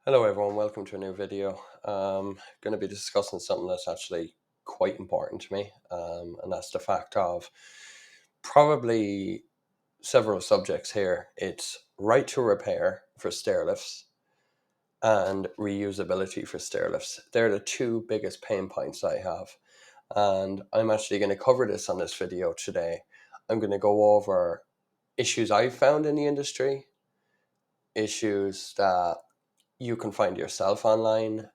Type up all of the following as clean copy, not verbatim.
Hello everyone, welcome to a new video. Going to be discussing something that's actually quite important to me, and that's the fact of probably several subjects here. It's right to repair for stair lifts and reusability for stair lifts. They're the two biggest pain points I have, and I'm actually going to cover this on this video today. I'm going to go over issues I've found in the industry, issues that you can find yourself online.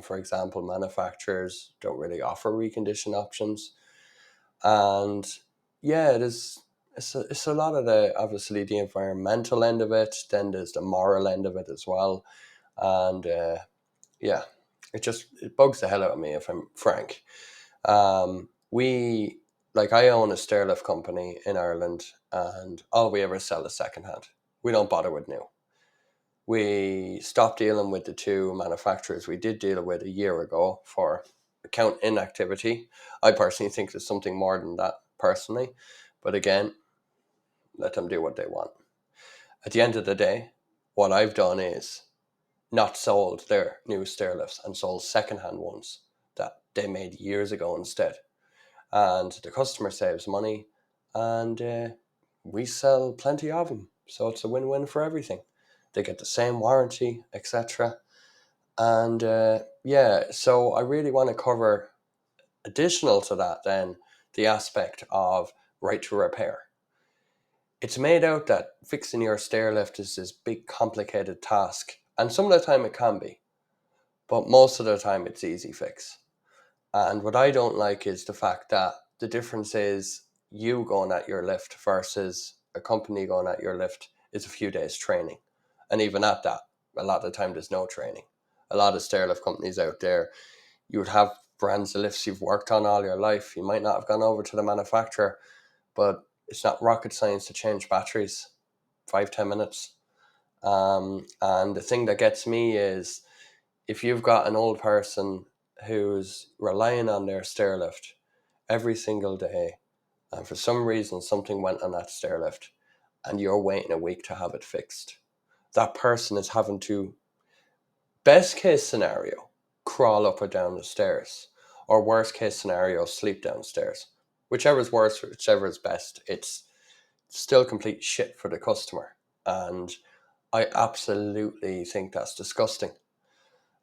For example, manufacturers don't really offer recondition options. And yeah, it's a lot of the obviously the environmental end of it, then there's the moral end of it as well. And yeah, it bugs the hell out of me if I'm frank. We like I own a stairlift company in Ireland and all we ever sell is secondhand. We don't bother with new. We stopped dealing with the two manufacturers we did deal with a year ago for account inactivity. I personally think there's something more than that personally, but again, let them do what they want. At the end of the day, what I've done is not sold their new stair lifts and sold secondhand ones that they made years ago instead. And the customer saves money and we sell plenty of them. So it's a win-win for everything. They get the same warranty, etc. And yeah, so I really want to cover, additional to that, then the aspect of right to repair. It's made out that fixing your stair lift is this big complicated task, and some of the time it can be, but most of the time it's easy fix. And what I don't like is the fact that the difference is you going at your lift versus a company going at your lift is a few days training. And even at that, a lot of the time there's no training. A lot of stairlift companies out there, you would have brands of lifts you've worked on all your life. You might not have gone over to the manufacturer, but it's not rocket science to change batteries, 5-10 minutes. And the thing that gets me is if you've got an old person who's relying on their stairlift every single day, and for some reason something went on that stairlift, and you're waiting a week to have it fixed, that person is having to, best case scenario, crawl up or down the stairs, or worst case scenario, sleep downstairs. Whichever is worse, whichever is best, it's still complete shit for the customer. And I absolutely think that's disgusting.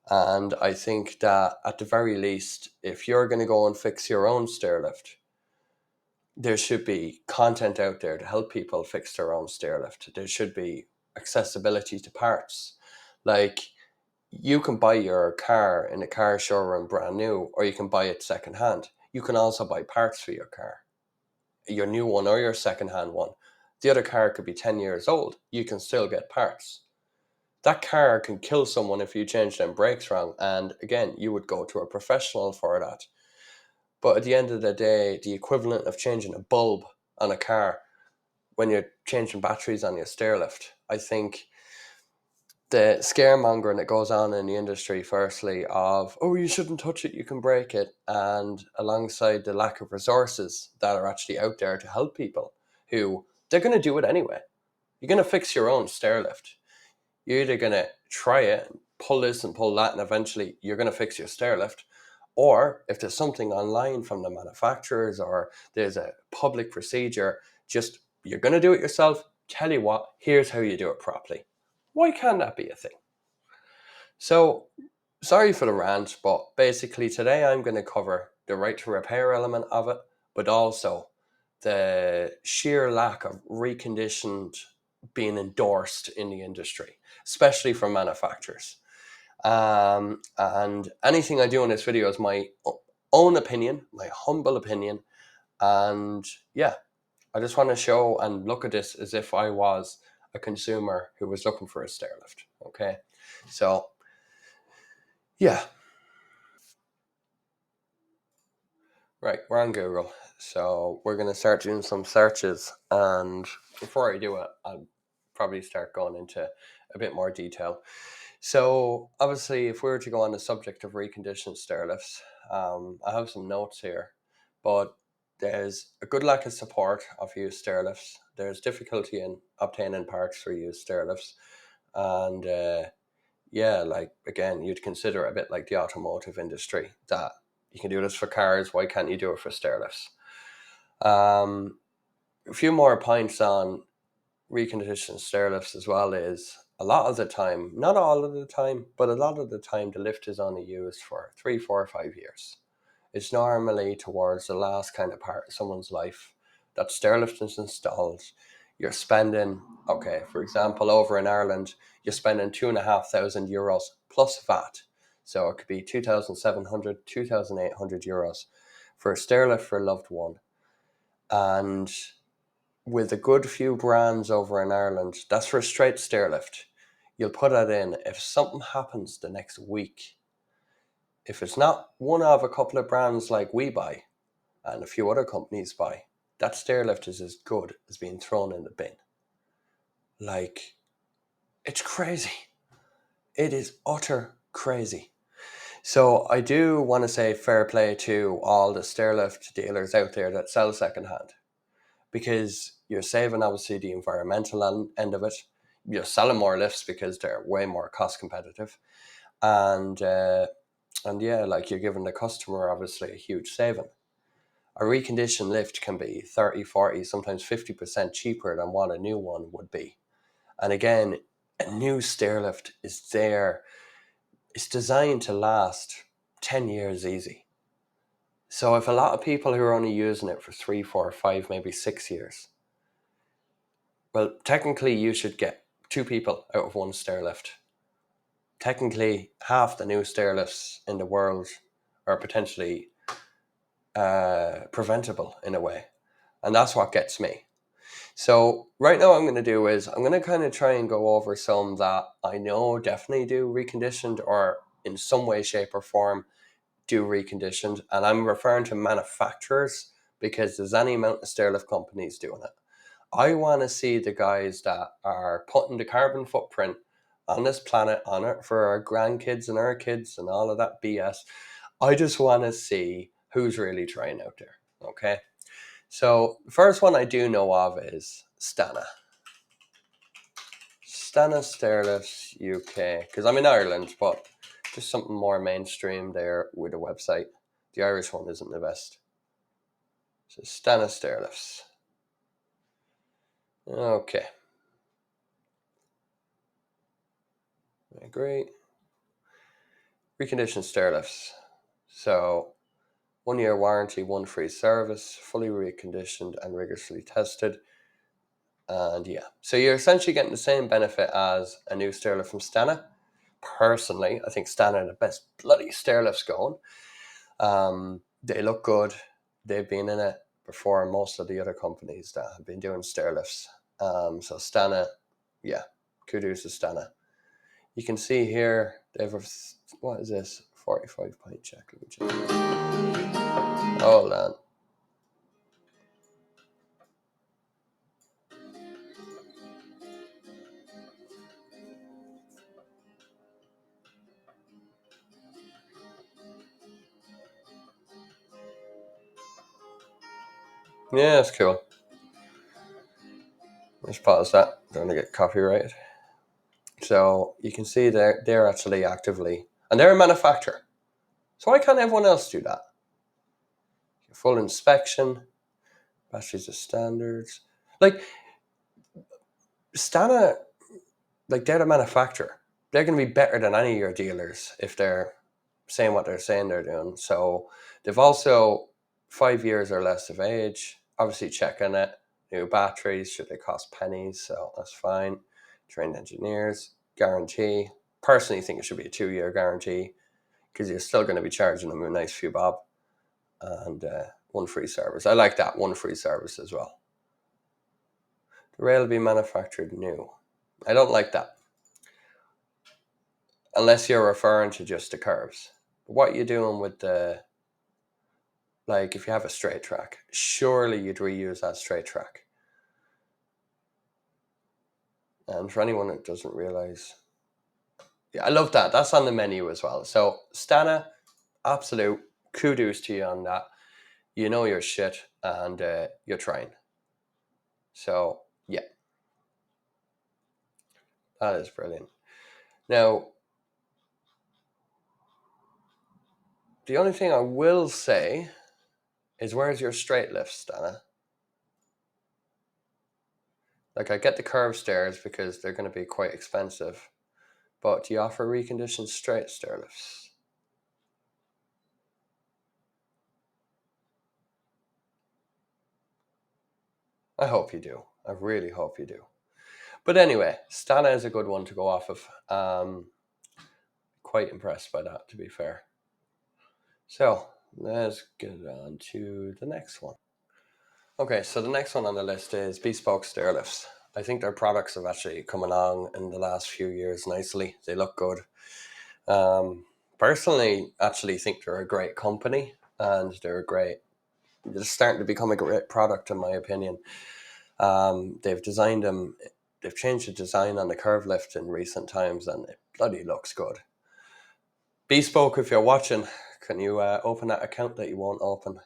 And I think that at the very least, if you're going to go and fix your own stairlift, there should be content out there to help people fix their own stairlift. There should be accessibility to parts. Like, you can buy your car in a car showroom brand new, or you can buy it secondhand. You can also buy parts for your car, your new one or your secondhand one. The other car could be 10 years old. You can still get parts. That car can kill someone if you change them brakes wrong. And again, you would go to a professional for that. But at the end of the day, the equivalent of changing a bulb on a car when you're changing batteries on your stairlift, I think the scaremongering that goes on in the industry, firstly, of, oh, you shouldn't touch it, you can break it, and alongside the lack of resources that are actually out there to help people who, they're going to do it anyway. You're going to fix your own stairlift. You're either going to try it, pull this and pull that, and eventually you're going to fix your stairlift. Or if there's something online from the manufacturers or there's a public procedure, just, you're going to do it yourself. Tell you what, here's how you do it properly. Why can't that be a thing? So, sorry for the rant, but basically today I'm going to cover the right to repair element of it, but also the sheer lack of reconditioned being endorsed in the industry, especially from manufacturers. And anything I do in this video is my own opinion, my humble opinion. And yeah, I just want to show and look at this as if I was a consumer who was looking for a stairlift. Okay, so yeah, right, we're on Google. So we're going to start doing some searches. And before I do it, I'll probably start going into a bit more detail. So obviously, if we were to go on the subject of reconditioned stairlifts, I have some notes here, but there's a good lack of support of used stairlifts. There's difficulty in obtaining parts for used stairlifts, and yeah, like again, you'd consider it a bit like the automotive industry, that you can do this for cars, why can't you do it for stairlifts? A few more points on reconditioned stairlifts as well is a lot of the time, not all of the time, but a lot of the time, the lift is only used for 3, 4, 5 years. It's normally towards the last kind of part of someone's life that stairlift is installed. You're spending, okay, for example, over in Ireland, you're spending €2,500 plus VAT. So it could be 2,700, 2,800 euros for a stairlift for a loved one. And with a good few brands over in Ireland, that's for a straight stairlift. You'll put it in. If something happens the next week, if it's not one of a couple of brands like we buy and a few other companies buy, that stairlift is as good as being thrown in the bin. Like, it's crazy. It is utter crazy. So I do want to say fair play to all the stairlift dealers out there that sell secondhand, because you're saving obviously the environmental end of it. You're selling more lifts because they're way more cost competitive, and yeah, like you're giving the customer obviously a huge saving. A reconditioned lift can be 30, 40, sometimes 50% cheaper than what a new one would be. And again, a new stairlift is there. It's designed to last 10 years easy. So if a lot of people who are only using it for 3, 4, 5, maybe 6 years, well, technically you should get 2 people out of one stairlift. Technically, half the new stairlifts in the world are potentially preventable in a way. And that's what gets me. So right now what I'm going to do is I'm going to kind of try and go over some that I know definitely do reconditioned, or in some way, shape or form do reconditioned. And I'm referring to manufacturers because there's any amount of stairlift companies doing it. I want to see the guys that are putting the carbon footprint on this planet on it for our grandkids and our kids and all of that BS. I just want to see who's really trying out there. Okay. So the first one I do know of is Stana. Stana Stairlifts UK. Because I'm in Ireland, but just something more mainstream there with a website. The Irish one isn't the best. So Stana Stairlifts. Okay. Great. Reconditioned stairlifts. So 1 year warranty, 1 free service, fully reconditioned and rigorously tested. And yeah, so you're essentially getting the same benefit as a new stairlift from Stana. Personally, I think Stana are the best bloody stairlifts going. They look good. They've been in it before most of the other companies that have been doing stairlifts. So Stana, yeah, kudos to Stana. You can see here, they have what is this? 45 point check. Let me check. Hold on. Yeah, that's cool. Let's pause that. Don't want to get copyrighted. So you can see they're actually actively, and they're a manufacturer. So why can't everyone else do that? Full inspection, batteries are standards. Like Stana, like they're the manufacturer. They're going to be better than any of your dealers if they're saying what they're saying they're doing. So they've also 5 years or less of age. Obviously checking it. New batteries, should they cost pennies? So that's fine. Trained engineers, guarantee. Personally, think it should be a 2-year guarantee because you're still going to be charging them a nice few bob, and 1 free service. I like that, 1 free service as well. The rail will be manufactured new. I don't like that. Unless you're referring to just the curves. What you're doing with the, like if you have a straight track, surely you'd reuse that straight track. And for anyone that doesn't realize, yeah, I love that. That's on the menu as well. So Stana, absolute kudos to you on that. You know your shit, and you're trying. So yeah, that is brilliant. Now, The only thing I will say is, where's your straight lifts, Dana? Like, I get the curved stairs because they're going to be quite expensive, but do you offer reconditioned straight stair lifts? I hope you do. I really hope you do. But anyway, Stana is a good one to go off of. Quite impressed by that, to be fair. So let's get on to the next one. Okay, so the next one on the list is bespoke stair lifts. I think their products have actually come along in the last few years nicely. They look good. Personally, actually think they're a great company, and they're starting to become a great product in my opinion. They've designed them, they've changed the design on the curve lift in recent times, and it bloody looks good. Bespoke, if you're watching, can you open that account that you won't open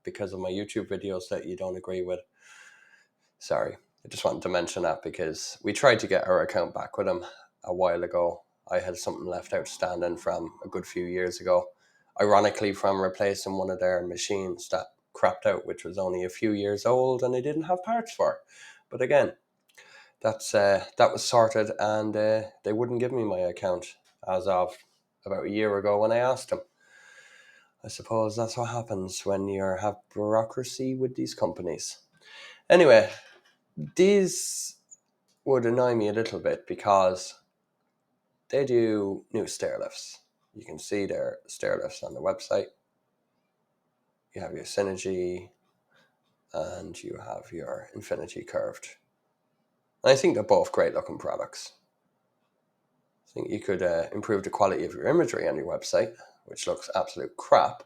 because of my YouTube videos that you don't agree with? Sorry, I just wanted to mention that because we tried to get our account back with them a while ago. I had something left outstanding from a good few years ago, ironically from replacing one of their machines that crapped out, which was only a few years old and they didn't have parts for. But again, that was sorted, and they wouldn't give me my account as of about a year ago when I asked them. I suppose that's what happens when you have bureaucracy with these companies. Anyway, these would annoy me a little bit because they do new stair lifts. You can see their stair lifts on the website. You have your Synergy and you have your Infinity Curved. And I think they're both great looking products. I think you could improve the quality of your imagery on your website, which looks absolute crap,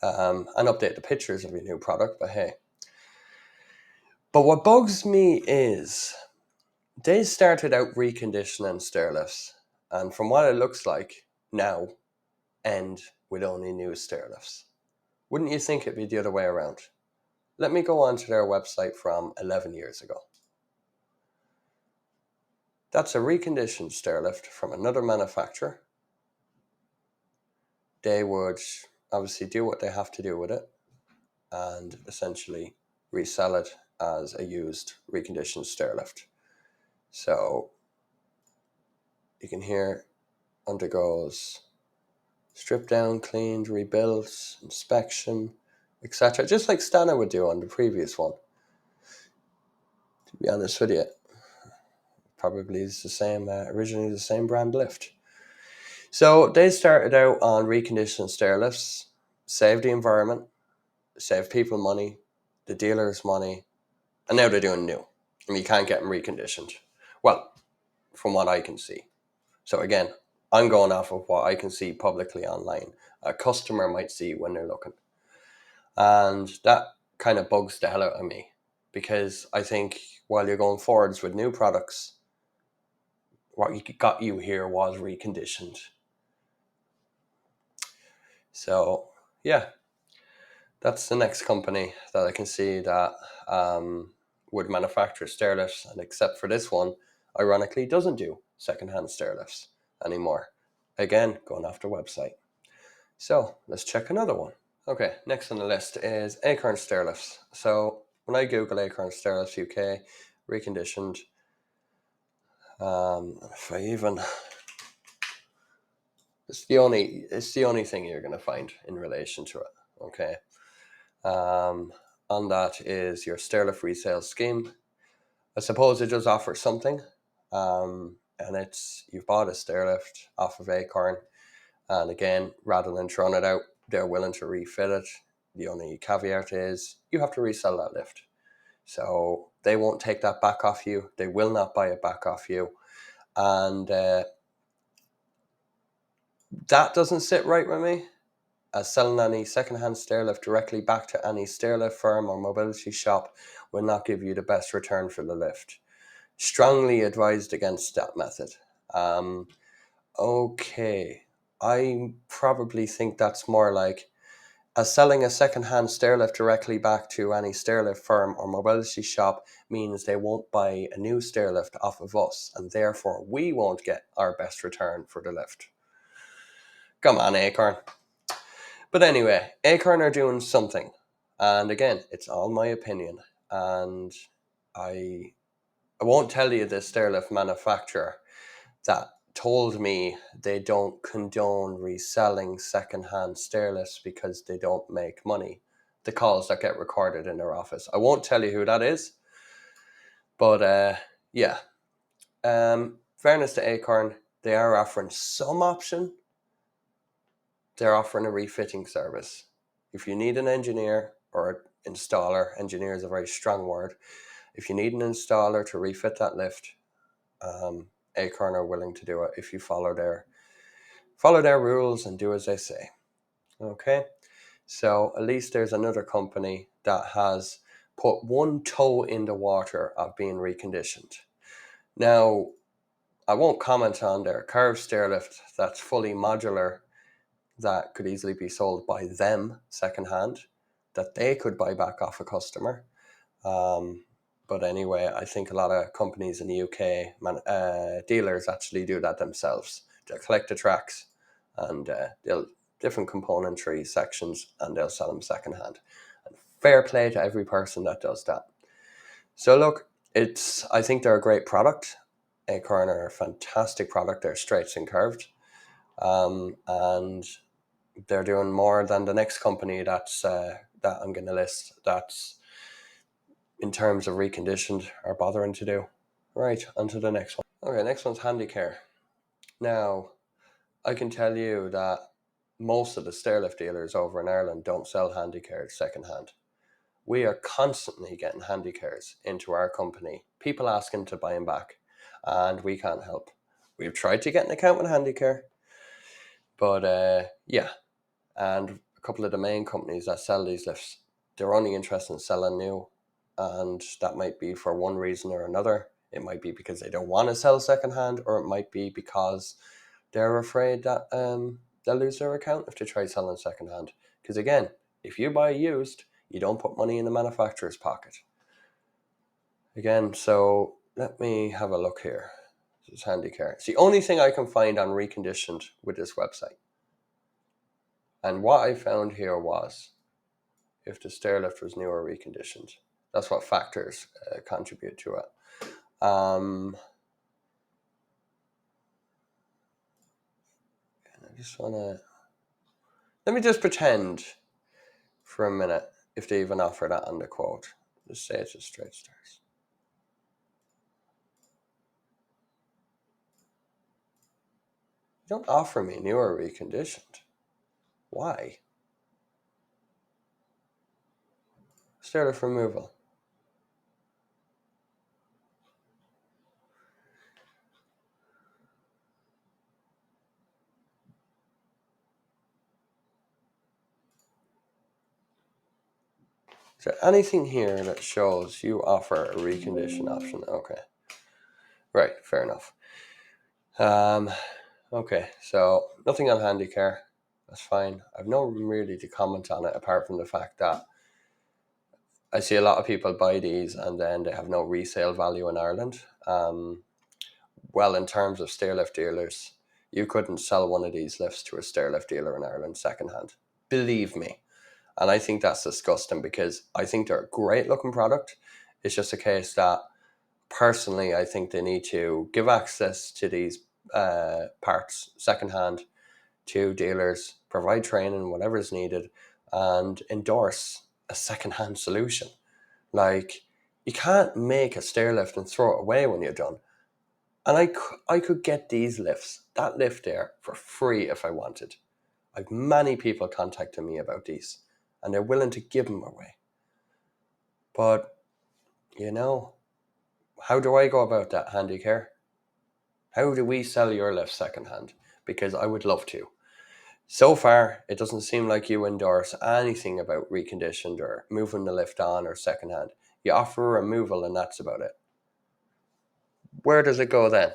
and update the pictures of your new product, but hey. But what bugs me is they started out reconditioning stair lifts, and from what it looks like now, end with only new stair lifts. Wouldn't you think it'd be the other way around? Let me go on to their website from 11 years ago. That's a reconditioned stair lift from another manufacturer. They would obviously do what they have to do with it and essentially resell it as a used reconditioned stair lift. So you can hear undergoes stripped down, cleaned, rebuilt, inspection, etc. Just like Stana would do on the previous one. To be honest with you, probably is the same, originally the same brand lift. So they started out on reconditioned stair lifts, save the environment, save people money, the dealers money, and now they're doing new. And you can't get them reconditioned. Well, from what I can see. So again, I'm going off of what I can see publicly online. A customer might see when they're looking. And that kind of bugs the hell out of me, because I think while you're going forwards with new products, what got you here was reconditioned. So yeah, that's the next company that I can see that would manufacture stair lifts, and except for this one, ironically doesn't do secondhand stair lifts anymore. Again, going off their website. So let's check another one. Okay, next on the list is Acorn Stairlifts. So when I Google Acorn Stairlifts UK, reconditioned, if I even, it's the only thing you're going to find in relation to it. Okay, on that is your stairlift resale scheme. I suppose it does offer something, and it's you've bought a stairlift off of Acorn, and again, rather than throwing it out, they're willing to refit it. The only caveat is you have to resell that lift. So they won't take that back off you. They will not buy it back off you. And that doesn't sit right with me, as selling any secondhand stairlift directly back to any stairlift firm or mobility shop will not give you the best return for the lift. Strongly advised against that method. Okay, I probably think that's more like as selling a second-hand stairlift directly back to any stairlift firm or mobility shop means they won't buy a new stairlift off of us, and therefore we won't get our best return for the lift. Come on, Acorn. But anyway, Acorn are doing something. And again, it's all my opinion. And I won't tell you the stairlift manufacturer that told me they don't condone reselling secondhand stairlifts because they don't make money. The calls that get recorded in their office. I won't tell you who that is. But yeah. Fairness to Acorn, they are offering some option. They're offering a refitting service. If you need an engineer or installer, engineer is a very strong word. If you need an installer to refit that lift, Acorn are willing to do it if you follow their rules and do as they say. Okay, so at least there's another company that has put one toe in the water of being reconditioned. Now, I won't comment on their curved stairlift that's fully modular, that could easily be sold by them secondhand, that they could buy back off a customer. But anyway, I think a lot of companies in the UK, dealers actually do that themselves. They'll collect the tracks and they'll different componentry sections and they'll sell them secondhand. And fair play to every person that does that. So look, I think they're a great product. Acorn are a fantastic product. They're straights and curved. And they're doing more than the next company that I'm going to list. That's in terms of reconditioned are bothering to do. Right, on to the next one. Okay, next one's Handicare. Now, I can tell you that most of the stairlift dealers over in Ireland don't sell Handicares secondhand. We are constantly getting Handicares into our company. People asking to buy them back, and we can't help. We've tried to get an account with Handicare, but yeah, and a couple of the main companies that sell these lifts, they're only interested in selling new, and that might be for one reason or another. It might be because they don't want to sell secondhand, or it might be because they're afraid that they'll lose their account if they try selling secondhand. Because again, if you buy used, you don't put money in the manufacturer's pocket. Again, so let me have a look here. This is Handicare. It's the only thing I can find on Reconditioned with this website. And what I found here was if the stairlift was new or reconditioned. That's what factors contribute to it. And I just want to... Let me just pretend for a minute if they even offer that on the quote. Just say it's just straight stairs. You don't offer me new or reconditioned. Why? Stairlift removal. Is there anything here that shows you offer a recondition option? Okay. Right, fair enough. Okay, so nothing on Handicare. That's fine. I've no really to comment on it apart from the fact that I see a lot of people buy these and then they have no resale value in Ireland. Well, in terms of stairlift dealers, you couldn't sell one of these lifts to a stairlift dealer in Ireland secondhand. Believe me. And I think that's disgusting because I think they're a great looking product. It's just a case that personally, I think they need to give access to these parts secondhand to dealers, provide training, whatever is needed, and endorse a secondhand solution. Like, you can't make a stairlift and throw it away when you're done. And I could get these lifts, that lift there, for free if I wanted. I've many people contacting me about these, and they're willing to give them away. But, how do I go about that, Handicare? How do we sell your lift secondhand? Because I would love to. So far, it doesn't seem like you endorse anything about reconditioned or moving the lift on or secondhand. You offer a removal and that's about it. Where does it go then?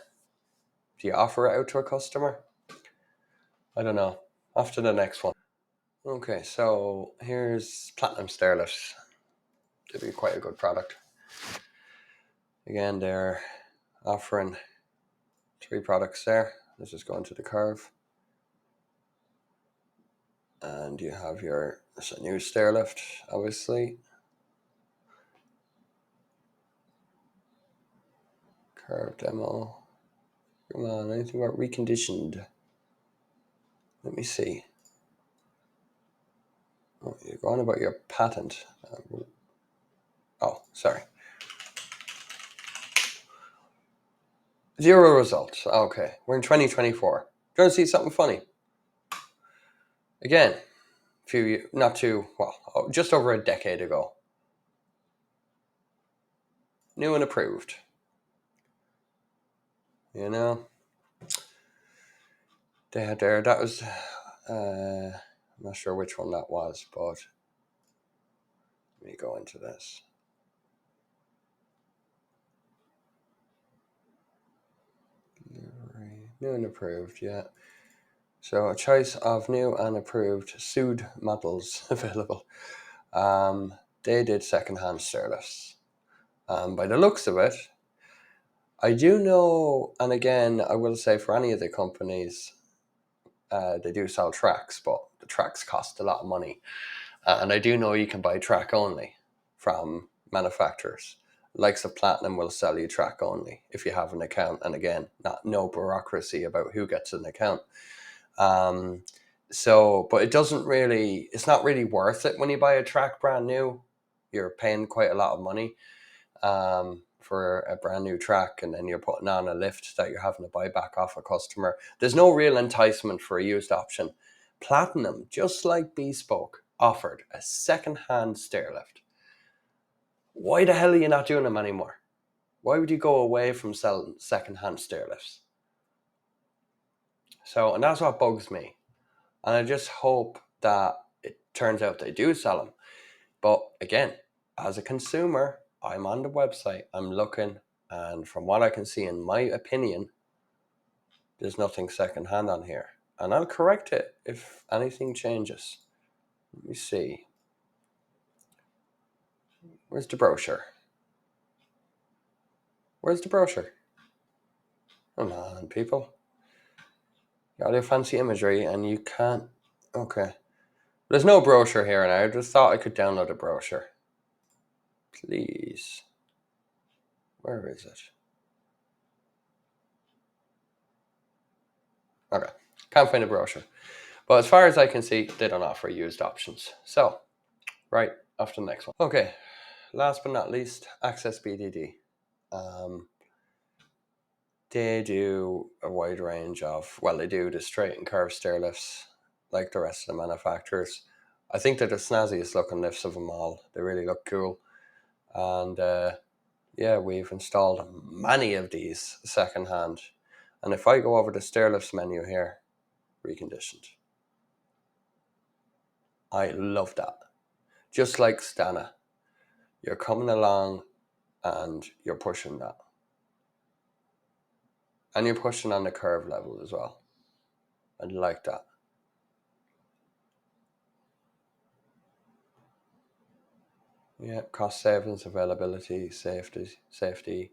Do you offer it out to a customer? I don't know. Off to the next one. Okay, so here's Platinum Stairlifts. They'd be quite a good product. Again, they're offering 3 products there. Let's just go into the curve. And you have it's a new Stairlift, obviously. Curve demo. Come on, anything about reconditioned? Let me see. Oh, you're going about your patent. Oh, sorry. 0 results. Okay, we're in 2024. Do you want to see something funny? Again, just over a decade ago. New and approved. You know, they had that was, I'm not sure which one that was, but let me go into this. New and approved, yeah. So a choice of new and approved sued models available. They did secondhand stairlifts. By the looks of it, I do know, and again, I will say for any of the companies, they do sell tracks, but the tracks cost a lot of money. And I do know you can buy track only from manufacturers. Likes of Platinum will sell you track only if you have an account. And again, no bureaucracy about who gets an account. But it's not really worth it when you buy a track brand new. You're paying quite a lot of money for a brand new track, and then you're putting on a lift that you're having to buy back off a customer. There's no real enticement for a used option. Platinum, just like Bespoke, offered a second-hand stairlift. Why the hell are you not doing them anymore? Why would you go away from selling second-hand stairlifts? So, and that's what bugs me. And I just hope that it turns out they do sell them. But again, as a consumer, I'm on the website, I'm looking, and from what I can see, in my opinion, there's nothing secondhand on here. And I'll correct it if anything changes. Let me see. Where's the brochure? Where's the brochure? Come on, people. You got your fancy imagery and you can't. Okay. There's no brochure here, and I just thought I could download a brochure. Please. Where is it? Okay. Can't find a brochure. But as far as I can see, they don't offer used options. So, right, off to the next one. Okay. Last but not least, Access BDD. They do a wide range of, they do the straight and curved stair lifts like the rest of the manufacturers. I think they're the snazziest looking lifts of them all. They really look cool. And we've installed many of these secondhand. And if I go over the stair lifts menu here, reconditioned. I love that. Just like Stana. You're coming along and you're pushing that. And you're pushing on the curve level as well. I like that. Yeah, cost savings, availability, safety,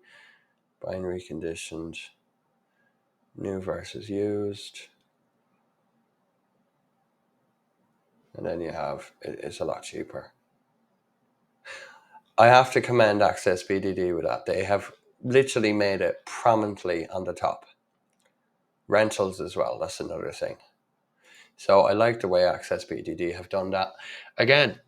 binary conditioned, new versus used. And then you have, it's a lot cheaper. I have to commend Access BDD with that. They have literally made it prominently on the top. Rentals as well, that's another thing. So I like the way Access BDD have done that. Again,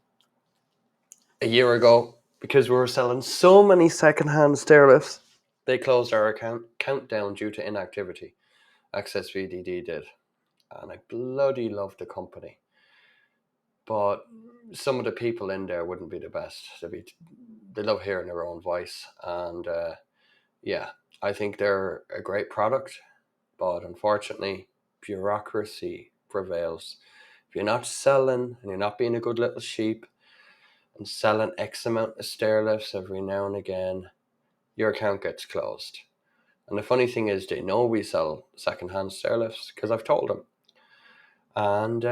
a year ago, because we were selling so many secondhand stairlifts, they closed our account down due to inactivity. Access BDD did. And I bloody love the company. But some of the people in there wouldn't be the best. They love hearing their own voice. And I think they're a great product. But unfortunately, bureaucracy prevails. If you're not selling and you're not being a good little sheep and selling X amount of stairlifts every now and again, your account gets closed. And the funny thing is, they know we sell secondhand stairlifts because I've told them. And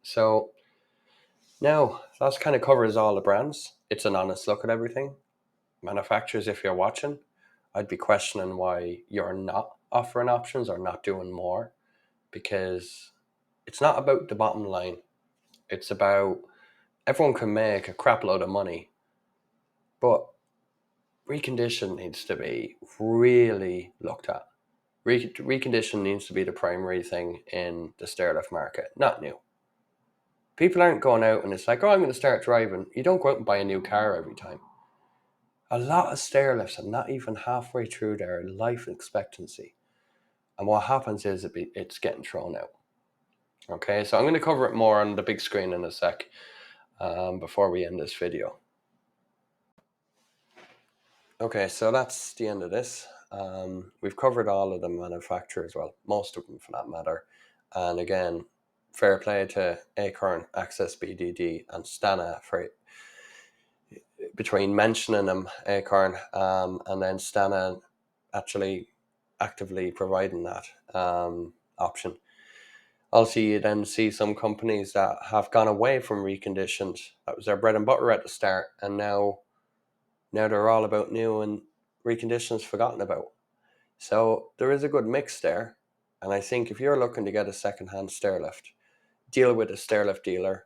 so now that kind of covers all the brands. It's an honest look at everything. Manufacturers, if you're watching, I'd be questioning why you're not offering options or not doing more, because it's not about the bottom line. It's about everyone can make a crap load of money, but recondition needs to be really looked at. Recondition needs to be the primary thing in the stairlift market, not new. People aren't going out and it's like, oh, I'm going to start driving. You don't go out and buy a new car every time. A lot of stairlifts are not even halfway through their life expectancy. And what happens is it's getting thrown out. Okay, so I'm going to cover it more on the big screen in a sec before we end this video. Okay, so that's the end of this. We've covered all of the manufacturers, well, most of them for that matter. And again, fair play to Acorn, Access BDD, and Stana for between mentioning them, Acorn, and then Stana actually actively providing that option. Also, you then see some companies that have gone away from reconditioned. That was their bread and butter at the start, and now they're all about new and reconditioned's forgotten about. So there is a good mix there, and I think if you're looking to get a second-hand stairlift, deal with a stairlift dealer,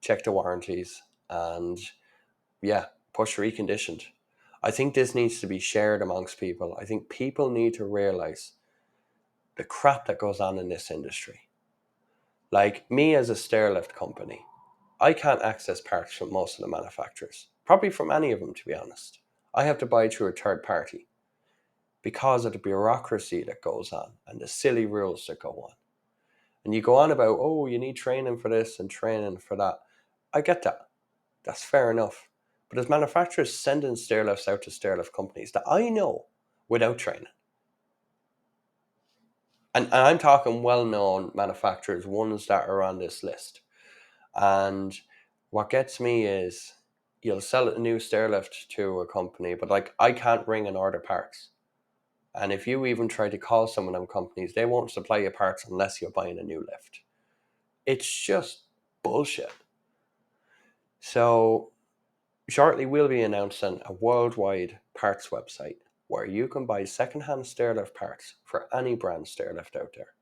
check the warranties, and yeah, push reconditioned. I think this needs to be shared amongst people. I think people need to realize the crap that goes on in this industry. Like me as a stairlift company, I can't access parts from most of the manufacturers, probably from any of them, to be honest. I have to buy through a third party because of the bureaucracy that goes on and the silly rules that go on. And you go on about, oh, you need training for this and training for that. I get that. That's fair enough. But as manufacturers sending stairlifts out to stairlift companies that I know without training, and I'm talking well-known manufacturers, ones that are on this list. And what gets me is you'll sell a new stairlift to a company, but like I can't ring and order parts. And if you even try to call some of them companies, they won't supply you parts unless you're buying a new lift. It's just bullshit. So shortly we'll be announcing a worldwide parts website where you can buy secondhand stairlift parts for any brand stairlift out there.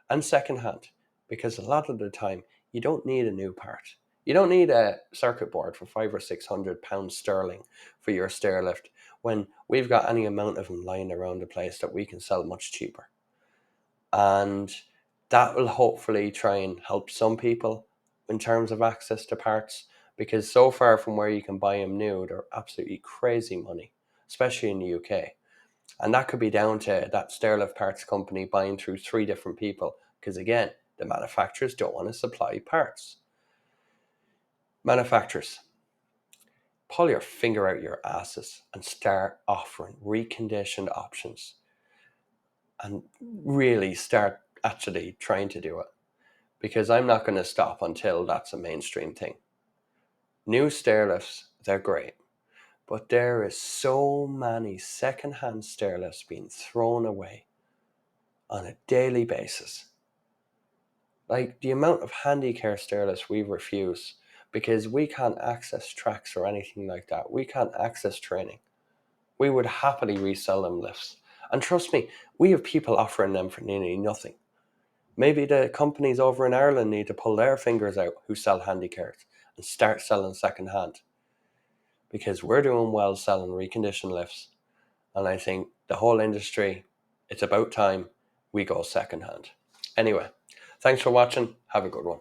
And secondhand, because a lot of the time you don't need a new part. You don't need a circuit board for £500 or £600 sterling for your stairlift when we've got any amount of them lying around the place that we can sell much cheaper. And that will hopefully try and help some people in terms of access to parts, because so far from where you can buy them new, they're absolutely crazy money, especially in the UK. And that could be down to that stairlift parts company buying through 3 different people, because again, the manufacturers don't want to supply parts. Manufacturers, pull your finger out your asses and start offering reconditioned options and really start actually trying to do it, because I'm not going to stop until that's a mainstream thing. New stairlifts, they're great, but there is so many secondhand stairlifts being thrown away on a daily basis. Like the amount of Handicare stairlifts we refuse because we can't access tracks or anything like that. We can't access training. We would happily resell them lifts. And trust me, we have people offering them for nearly nothing. Maybe the companies over in Ireland need to pull their fingers out who sell Handicares and start selling secondhand. Because we're doing well selling reconditioned lifts. And I think the whole industry, it's about time we go secondhand. Anyway, thanks for watching. Have a good one.